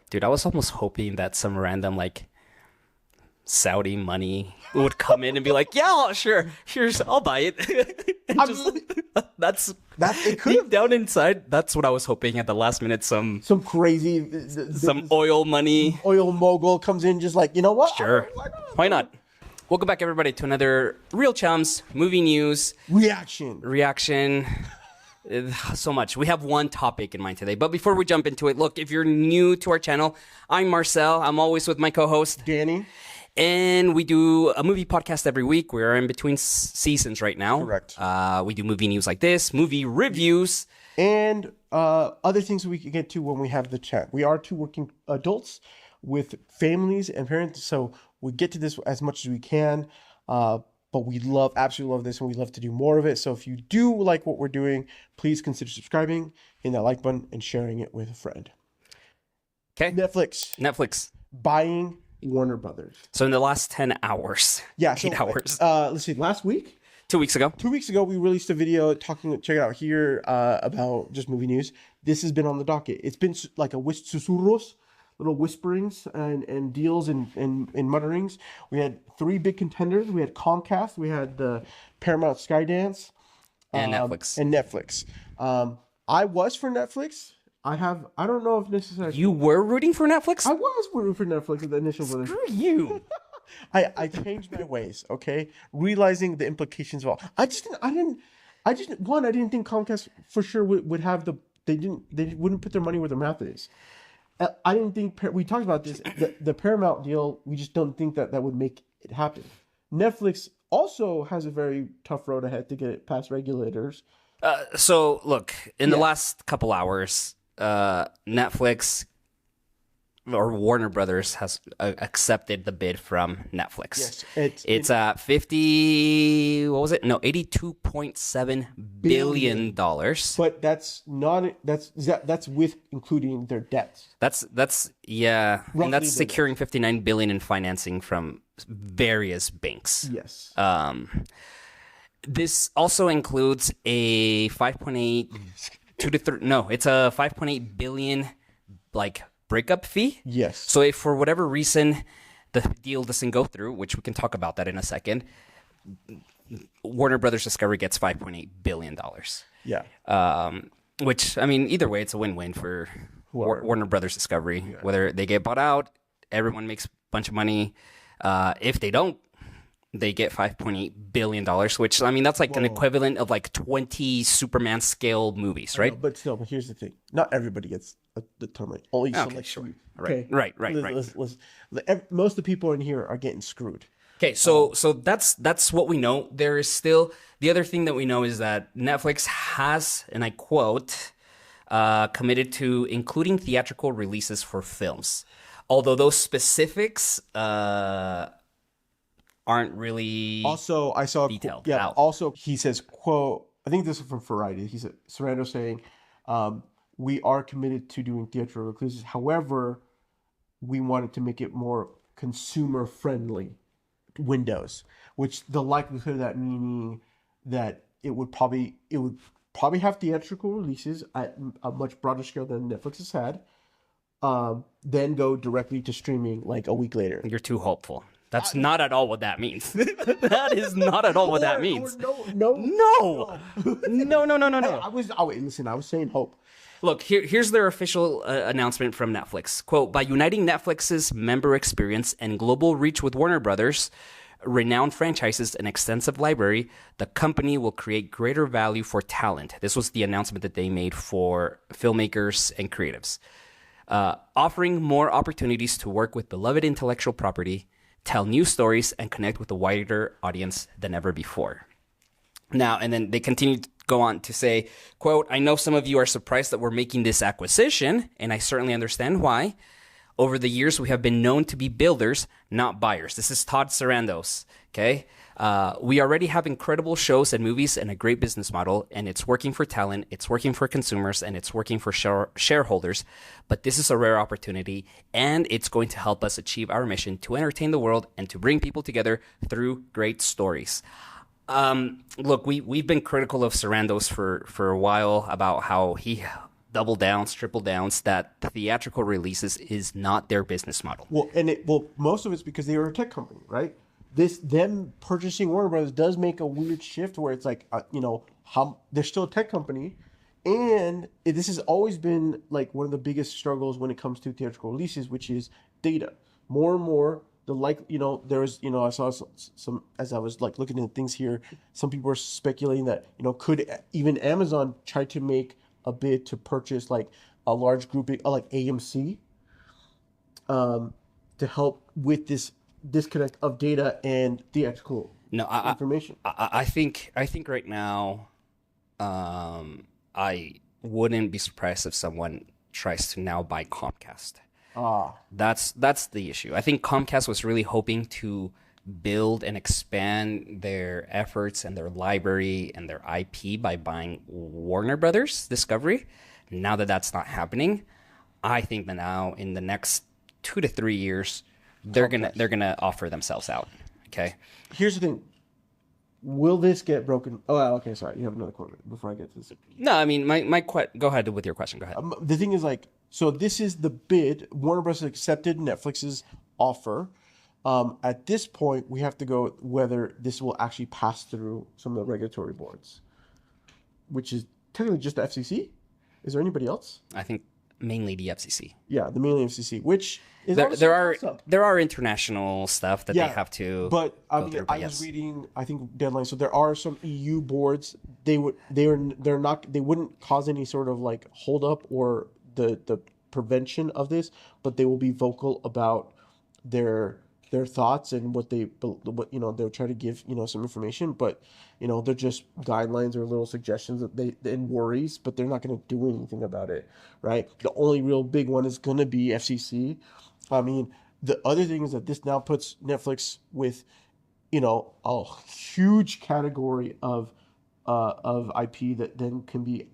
Dude, I was almost hoping that some random like Saudi money would come in and be like, yeah, sure, here's, I'll buy it. And that's it could deep down inside. That's what I was hoping at the last minute. Some crazy, some oil money, oil mogul comes in, just like, you know what? Sure, why not? Welcome back, everybody, to another Real Chums movie news reaction. So much. We have one topic in mind today, but before we jump into it, look, if you're new to our channel, I'm Marcel. I'm always with my co-host Danny. And we do a movie podcast every week. We're in between seasons right now. Correct. We do movie news like this, movie reviews. And other things we can get to when we have the chat. We are two working adults with families and parents, so we get to this as much as we can. But we absolutely love this, and we love to do more of it. So if you do like what we're doing, please consider subscribing, hitting that like button, and sharing it with a friend. Okay. Netflix. Buying Warner Brothers. So in the last 10 hours. Yeah. 8 hours. Let's see, last week? 2 weeks ago. 2 weeks ago, we released a video check it out here, about just movie news. This has been on the docket. It's been like susurros, little whisperings and deals and mutterings. We had 3 big contenders. We had Comcast, we had the Paramount Skydance, and Netflix. I was for Netflix. I don't know if necessarily. You were rooting for Netflix? I was rooting for Netflix at the initial. Screw you. I changed my ways, okay? Realizing the implications of all. I didn't think Comcast for sure would have they wouldn't put their money where their mouth is. I didn't think, we talked about this, the Paramount deal, we just don't think that would make it happen. Netflix also has a very tough road ahead to get it past regulators. So look, in the last couple hours, Netflix or Warner Brothers has accepted the bid from Netflix. Yes, it's at 50. What was it? No, $82.7 billion. But that's with including their debts. That's roughly, and that's securing $59 billion in financing from various banks. Yes. This also includes a 5.8 it's a 5.8 billion like breakup fee. Yes. So if for whatever reason the deal doesn't go through, which we can talk about that in a second, Warner Brothers Discovery gets $5.8 billion. Yeah. Which, I mean, either way, it's a win-win for Warner Brothers Discovery. Yeah. Whether they get bought out, everyone makes a bunch of money. If they don't, they get $5.8 billion, which, I mean, that's like an equivalent of like 20 Superman scale movies, right? But here's the thing. Not everybody gets the ton of money. Only select sure. few. Right. Okay? Right. Most of the people in here are getting screwed. Okay, so that's what we know. There is still, the other thing that we know is that Netflix has, and I quote, committed to including theatrical releases for films. Although those specifics aren't really also I saw detailed out. Also he says, quote, I think this is from Variety. He said Sarando saying, we are committed to doing theatrical releases. However, we wanted to make it more consumer friendly windows, which the likelihood of that meaning that it would probably have theatrical releases at a much broader scale than Netflix has had, then go directly to streaming like a week later. You're too hopeful. That's not at all what that means. That is not at all what that means. No. Hey, I was saying hope. Look, here's their official announcement from Netflix. Quote, by uniting Netflix's member experience and global reach with Warner Brothers, renowned franchises and extensive library, the company will create greater value for talent. This was the announcement that they made for filmmakers and creatives. Offering more opportunities to work with beloved intellectual property, tell new stories, and connect with a wider audience than ever before. Now, and then they continue to go on to say, quote, I know some of you are surprised that we're making this acquisition, and I certainly understand why. Over the years, we have been known to be builders, not buyers. This is Todd Sarandos, okay? We already have incredible shows and movies and a great business model, and it's working for talent, it's working for consumers, and it's working for shareholders. But this is a rare opportunity, and it's going to help us achieve our mission to entertain the world and to bring people together through great stories. Look, we've been critical of Sarandos for a while about how he double downs, triple downs that theatrical releases is not their business model. Well, most of it's because they are a tech company, right? Them purchasing Warner Brothers does make a weird shift where it's like, how they're still a tech company, and this has always been like one of the biggest struggles when it comes to theatrical releases, which is data. More and more, I saw some as I was like looking at things here. Some people are speculating that could even Amazon try to make a bid to purchase like a large grouping like AMC, to help with this disconnect of data and theatrical information. I think right now, I wouldn't be surprised if someone tries to now buy Comcast. That's the issue. I think Comcast was really hoping to build and expand their efforts and their library and their IP by buying Warner Brothers Discovery. Now that that's not happening, I think that now in the next 2 to 3 years, they're gonna offer themselves out. Okay. Here's the thing. Will this get broken? Oh, okay. Sorry, you have another quote before I get to this. No, I mean go ahead with your question. Go ahead. The thing is, like, so this is the bid. Warner Bros. Accepted Netflix's offer. At this point, we have to go whether this will actually pass through some of the regulatory boards, which is technically just the FCC. Is there anybody else? I think mainly the FCC. Yeah, the mainly FCC, which is there are international stuff that they have to. But I was reading, I think, deadlines. So there are some EU boards. They wouldn't cause any sort of like hold up or the prevention of this, but they will be vocal about their thoughts and what they'll try to give some information, but they're just guidelines or little suggestions that and worries, but they're not going to do anything about it, right? The only real big one is going to be FCC. I mean, the other thing is that this now puts Netflix with a huge category of IP that then can be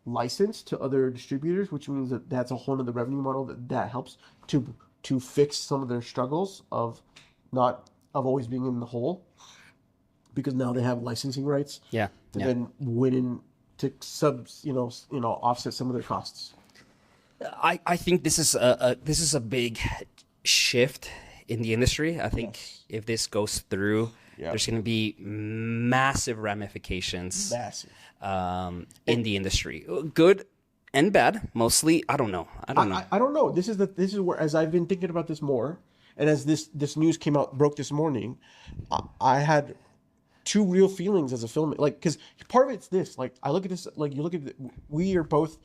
licensed to other distributors, which means that that's a whole other revenue model that helps to fix some of their struggles of always being in the hole, because now they have licensing rights. Then win in to offset some of their costs. I think this is a big shift in the industry. I think if this goes through, there's going to be massive ramifications. In the industry, good and bad, mostly. I don't know. I don't know. This is where, as I've been thinking about this more, and as this news broke this morning, I had two real feelings as a filmmaker. Like, because part of it's this. Like, I look at this. Like, you look at we are both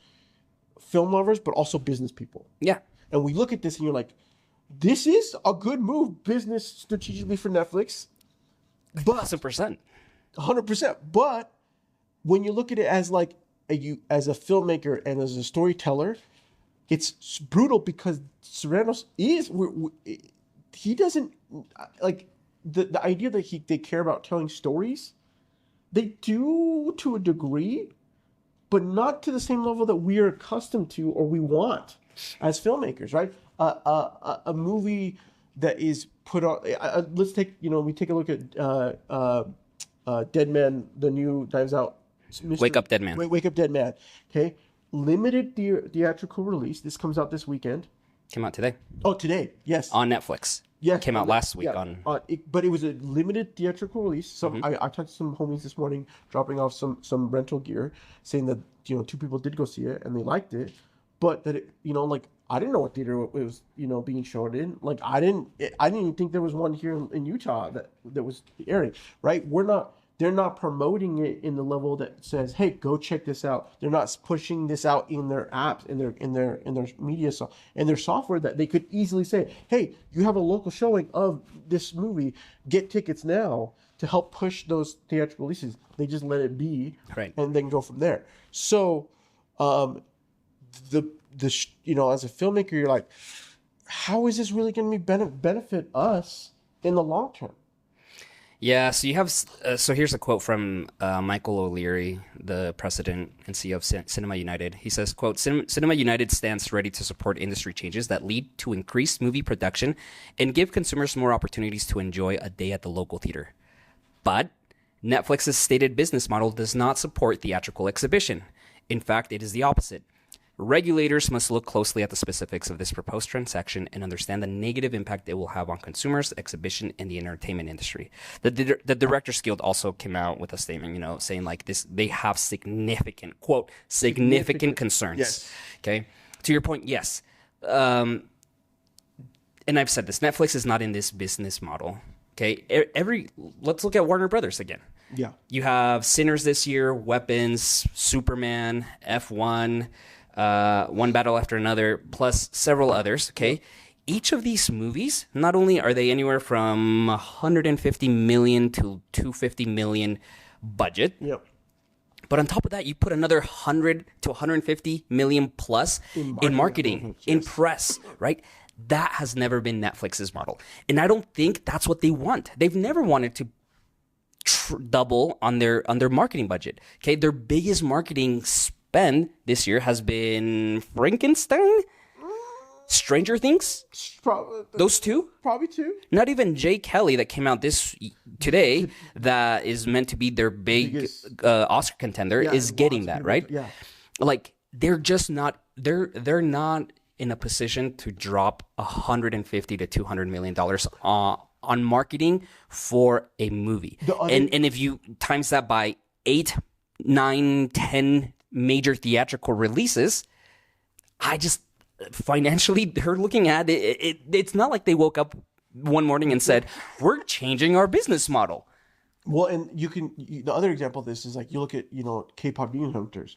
film lovers, but also business people. Yeah. And we look at this, and you're like, this is a good move, business strategically for Netflix. But 100%. But when you look at it as like as a filmmaker and as a storyteller, it's brutal because Serranos he doesn't like the idea that they care about telling stories. They do to a degree, but not to the same level that we are accustomed to or we want as filmmakers, right? A movie that is put on. Let's take we take a look at Dead Man, the new Knives Out. Wake Up Dead Man. Wake Up Dead Man. Okay, limited theatrical release. This comes out this weekend. Came out today. Oh, today, yes. On Netflix. Yes. Came out last week but it was a limited theatrical release. I talked to some homies this morning, dropping off some rental gear, saying that 2 people did go see it and they liked it, but that it, like I didn't know what theater it was being shown in. Like I didn't even think there was one here in Utah that was airing. Right? They're not promoting it in the level that says, "Hey, go check this out." They're not pushing this out in their apps, in their media, in their software that they could easily say, "Hey, you have a local showing of this movie. Get tickets now," to help push those theatrical releases. They just let it be, right, and then go from there. So, as a filmmaker, you're like, how is this really going to benefit us in the long term? Yeah, so you have so here's a quote from Michael O'Leary, the president and CEO of Cinema United. He says, quote, Cinema United stands ready to support industry changes that lead to increased movie production and give consumers more opportunities to enjoy a day at the local theater. But Netflix's stated business model does not support theatrical exhibition. In fact, it is the opposite. Regulators must look closely at the specifics of this proposed transaction and understand the negative impact it will have on consumers, exhibition, and the entertainment industry. The Directors Guild also came out with a statement, saying like this, they have significant, quote, significant concerns. Yes. Okay. To your point, yes. And I've said this, Netflix is not in this business model. Okay. Let's look at Warner Brothers again. Yeah. You have Sinners this year, Weapons, Superman, F1, One Battle After Another, plus several others, okay? Each of these movies, not only are they anywhere from 150 million to 250 million budget, Yep. but on top of that, you put another 100 to 150 million plus in marketing, in press, right? That has never been Netflix's model. And I don't think that's what they want. They've never wanted to double on their marketing budget. Okay, their biggest marketing spend this year has been Frankenstein, Stranger Things, those two. Probably two. Not even Jay Kelly that came out today that is meant to be their big Oscar contender is getting that, right? Yeah. Like they're just not they're not in a position to drop 150 to 200 million dollars on marketing for a movie. And if you times that by 8, 9, 10 major theatrical releases, financially, they're looking at it. It's not like they woke up one morning and said, we're changing our business model. Well, and the other example of this is like, you look at, K-pop Demon Hunters.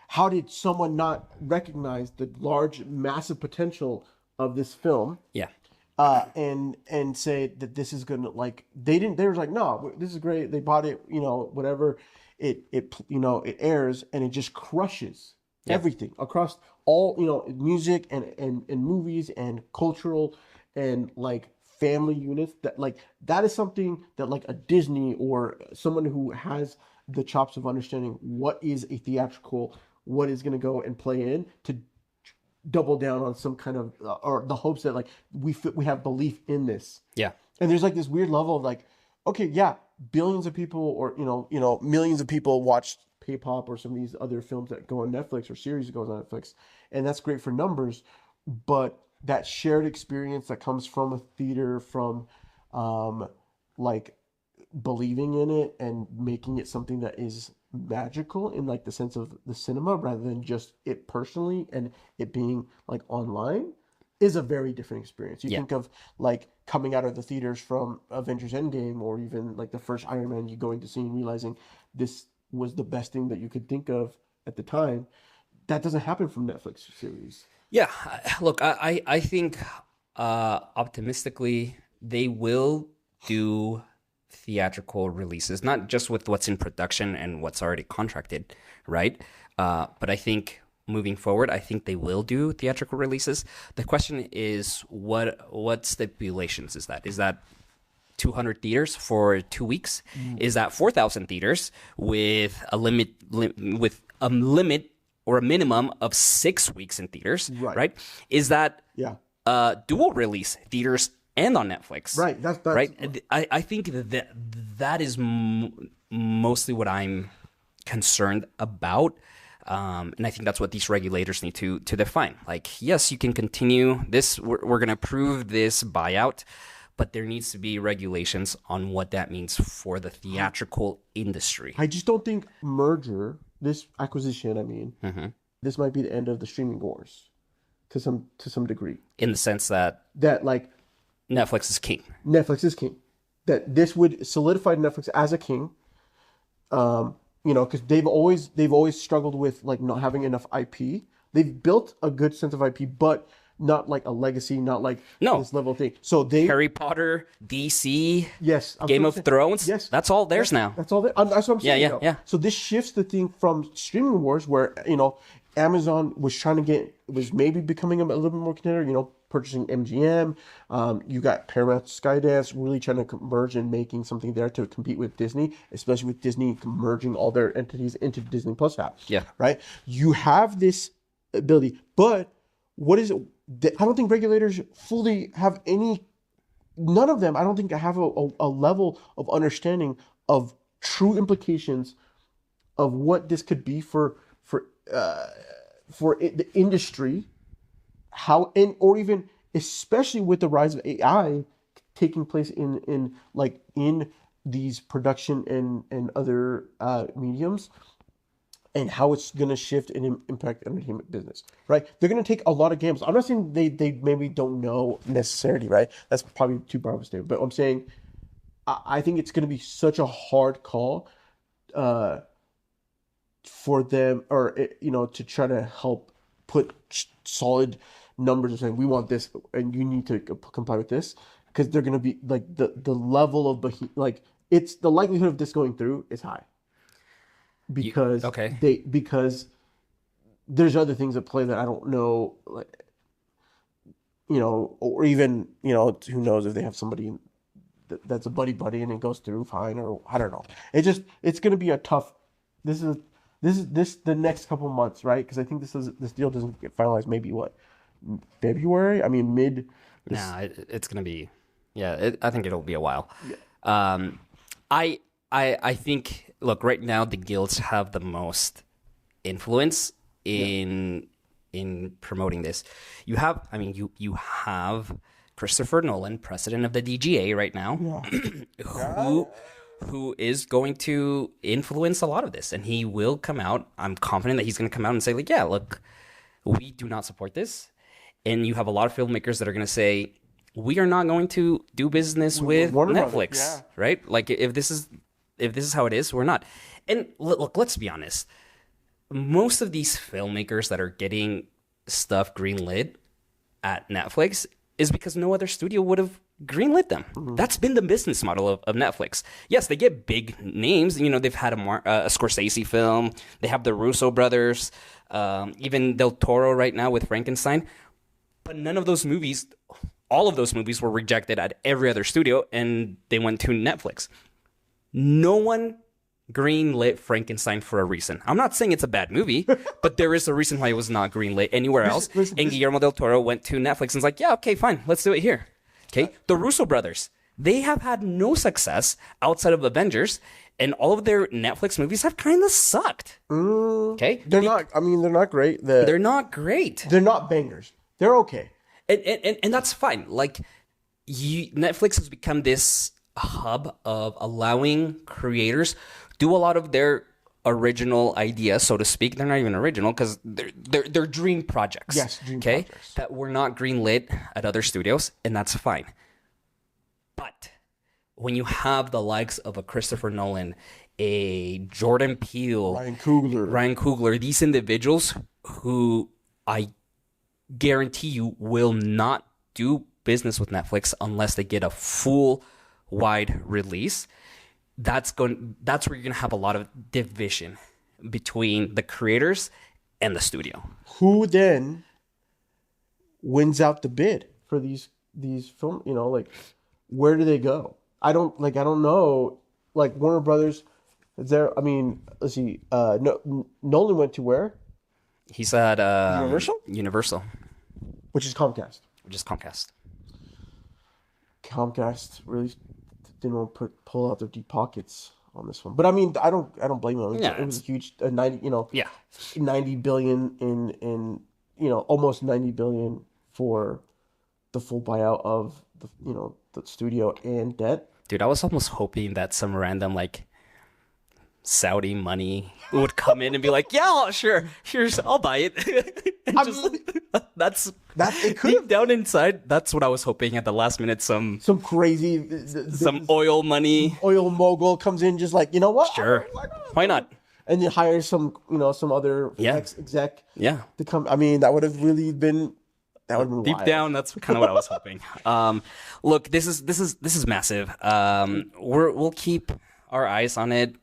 How did someone not recognize the large, massive potential of this film? Yeah. And say that this is gonna, like, they were like, no, this is great. They bought it, whatever. It airs and it just crushes everything across all, music and movies and cultural and like family units. That is something that like a Disney or someone who has the chops of understanding what is a theatrical, what is going to go and play in to double down on some kind of or the hopes that like we have belief in this. Yeah. And there's like this weird level of like, okay, yeah, billions of people or millions of people watch K-pop or some of these other films that go on Netflix or series that goes on Netflix, and that's great for numbers, but that shared experience that comes from a theater, from like believing in it and making it something that is magical in like the sense of the cinema rather than just it personally and it being like online is a very different experience. You think of like coming out of the theaters from Avengers Endgame or even like the first Iron Man, you going to see and realizing this was the best thing that you could think of at the time. That doesn't happen from Netflix series. Yeah, look, I think optimistically they will do theatrical releases, not just with what's in production and what's already contracted, right? But I think moving forward, I think they will do theatrical releases. The question is, what stipulations is that? Is that 200 theaters for 2 weeks? Is that 4,000 theaters with a limit or a minimum of 6 weeks in theaters? Right? Is that dual release theaters and on Netflix? Right. That's right. I think that is mostly what I'm concerned about. And I think that's what these regulators need to define. Like, yes, you can continue this. We're going to approve this buyout, but there needs to be regulations on what that means for the theatrical industry. I just don't think this acquisition, this might be the end of the streaming wars to some degree. In the sense that like Netflix is king. Netflix is king. That this would solidify Netflix as a king. Because they've always struggled with like not having enough IP. They've built a good sense of IP, but not like a legacy, not like this level of thing. So Harry Potter, DC, Game of Thrones, that's all theirs now. That's all. That's what I'm saying. Yeah. So this shifts the thing from streaming wars, where Amazon was maybe becoming a little bit more contender. Purchasing MGM. You got Paramount, Skydance really trying to merge and making something there to compete with Disney, especially with Disney merging all their entities into Disney Plus app. Yeah. Right. You have this ability, but what is it? I don't think regulators fully have any. None of them, I don't think, have a level of understanding of true implications of what this could be for the industry, how, and or even especially with the rise of AI taking place in these production and other mediums, and how it's going to shift and impact the entertainment business, right? They're going to take a lot of gambles. I'm not saying they maybe don't know necessarily, right? That's probably too broad of a statement. But I'm saying I think it's going to be such a hard call for them, or to try to help put solid numbers and saying we want this and you need to comply with this, because they're going to be like the level of it's the likelihood of this going through is high. Because because there's other things at play that I don't know, like, or even, who knows if they have somebody that's a buddy and it goes through fine, or I don't know. It's going to be a tough. This is the next couple months, right? Because I think this deal doesn't get finalized. Maybe what, February? I mean mid. It's going to be, I think it'll be a while. Yeah. I think, look, right now the guilds have the most influence in promoting this. You have Christopher Nolan, president of the DGA right now, who is going to influence a lot of this, and he will come out. I'm confident that he's going to come out and say, like, yeah, look, we do not support this. And you have a lot of filmmakers that are going to say, we are not going to do business with Netflix, right? Like, if this is how it is, we're not. And look, let's be honest. Most of these filmmakers that are getting stuff greenlit at Netflix is because no other studio would have greenlit them. Mm-hmm. That's been the business model of Netflix. Yes, they get big names. They've had a Scorsese film. They have the Russo brothers, even Del Toro right now with Frankenstein. But none of those movies, all of those movies were rejected at every other studio, and they went to Netflix. No one greenlit Frankenstein for a reason. I'm not saying it's a bad movie, but there is a reason why it was not greenlit anywhere else. And Guillermo del Toro went to Netflix and was like, yeah, okay, fine, let's do it here. Okay, the Russo brothers, they have had no success outside of Avengers, and all of their Netflix movies have kind of sucked. Okay, they're not great. They're not great. They're not bangers. They're okay, and that's fine. Like, Netflix has become this hub of allowing creators do a lot of their original ideas, so to speak. They're not even original because they're dream projects. Yes, projects that were not greenlit at other studios, and that's fine. But when you have the likes of a Christopher Nolan, a Jordan Peele, Ryan Coogler, these individuals who I guarantee you will not do business with Netflix unless they get a full wide release, that's where you're gonna have a lot of division between the creators and the studio. Who then wins out the bid for these film? Where do they go? I don't know. Like, Warner Brothers, is there? I mean, let's see. Nolan went to where? He's at Universal, which is Comcast. Comcast really didn't want to pull out their deep pockets on this one, but I mean, I don't blame them. It was a huge 90 billion in almost 90 billion for the full buyout of the studio and debt. Dude, I was almost hoping that some random Saudi money would come in and be like, yeah, sure, I'll buy it. That's it could have down inside. That's what I was hoping at the last minute. Some crazy, some oil mogul comes in, just like, you know what? Sure, why not? And you hire some other ex-exec to come. I mean, that would have really been. That would have been deep wild. Down. That's kind of what I was hoping. Look, this is massive. We'll keep our eyes on it.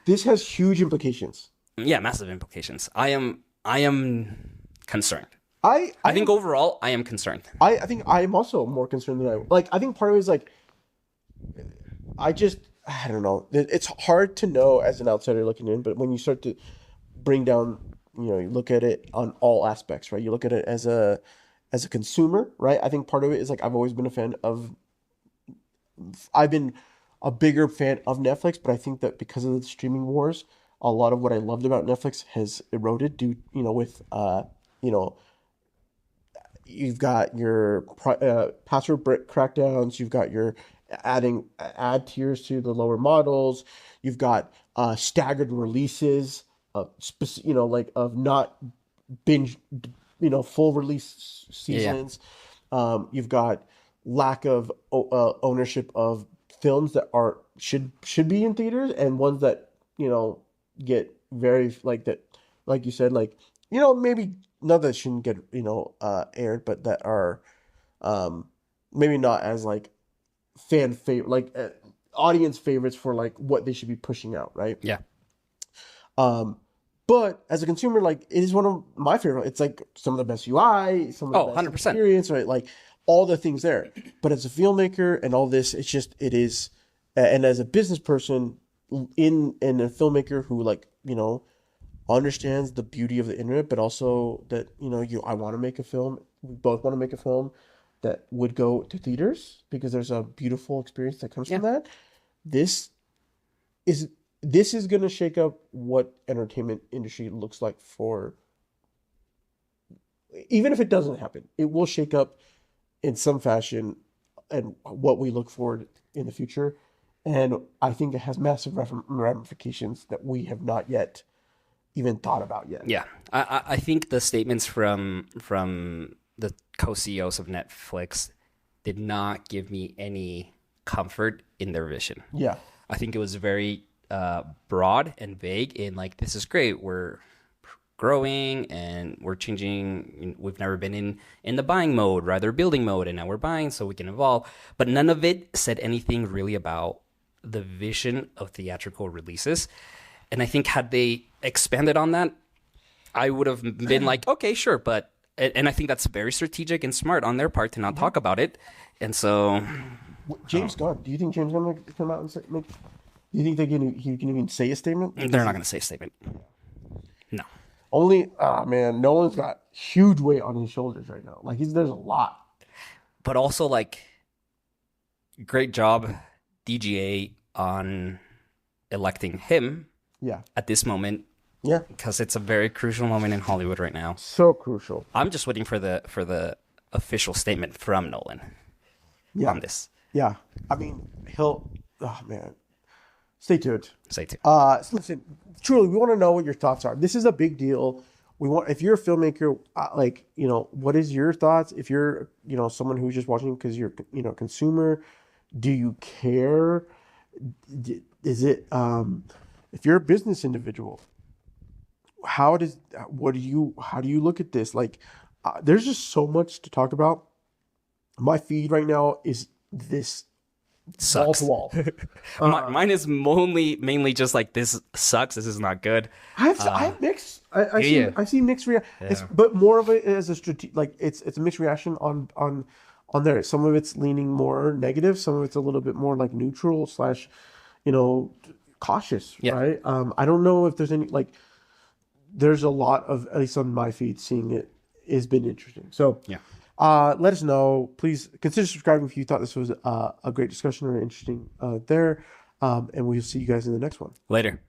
This has huge implications. Yeah, massive implications. I am concerned. I think overall I am concerned. I think I am also more concerned than I think part of it is I don't know. It's hard to know as an outsider looking in, but when you start to bring down, you look at it on all aspects, right? You look at it as a consumer, right? I think part of it is I've always been I've been a bigger fan of Netflix, but I think that because of the streaming wars, a lot of what I loved about Netflix has eroded due, with, you've got your password crackdowns, you've got your adding ad tiers to the lower models, you've got staggered releases of like of not binge, full release seasons. You've got lack of ownership of films that should be in theaters, and ones that get very like that, like you said, like maybe not that shouldn't get aired, but that are maybe not as like fan favorite, like audience favorites for like what they should be pushing out, right? Yeah. But as a consumer, like, it is one of my favorite. It's like some of the best UI, some of the best 100%. experience, right? Like all the things there. But as a filmmaker and all this, it is, and as a business person and a filmmaker who like, understands the beauty of the internet, but also that, I want to make a film. We both want to make a film that would go to theaters because there's a beautiful experience that comes from that. This is going to shake up what entertainment industry looks like for, even if it doesn't happen, it will shake up in some fashion and what we look forward in the future. And I think it has massive ramifications that we have not yet even thought about yet. Yeah. I think the statements from the co-CEOs of Netflix did not give me any comfort in their vision. Yeah. I think it was very broad and vague in like, this is great, we're growing and we're changing, we've never been in the buying mode, rather building mode, and now we're buying so we can evolve. But none of it said anything really about the vision of theatrical releases. And I think had they expanded on that, I would have been like, okay, sure. But, and I think that's very strategic and smart on their part to not talk about it. And so James Gunn, do you think James Gunn will come out and say, do you think he can even say a statement? They're not going to say a statement. No. Only, man, Nolan's got huge weight on his shoulders right now. Like, there's a lot. But also, like, great job, DGA, on electing him. Yeah. At this moment. Yeah. Because it's a very crucial moment in Hollywood right now. So crucial. I'm just waiting for the official statement from Nolan on this. Yeah. I mean, oh man. Stay tuned. Stay tuned. Listen, truly, we want to know what your thoughts are. This is a big deal. If you're a filmmaker, what is your thoughts? If you're, someone who's just watching because you're, a consumer, do you care? Is it, if you're a business individual, how do you look at this? Like, there's just so much to talk about. My feed right now is this sucks. Wall to wall. Mine is mainly just like, this sucks. This is not good. I have mixed. I see mixed reaction, but more of it as a strategic. Like it's a mixed reaction on there. Some of it's leaning more negative. Some of it's a little bit more like neutral / cautious. Yeah. Right. I don't know if there's any like. There's a lot of, at least on my feed, seeing it has been interesting. So yeah. Let us know. Please consider subscribing if you thought this was a great discussion or interesting there. And we'll see you guys in the next one. Later.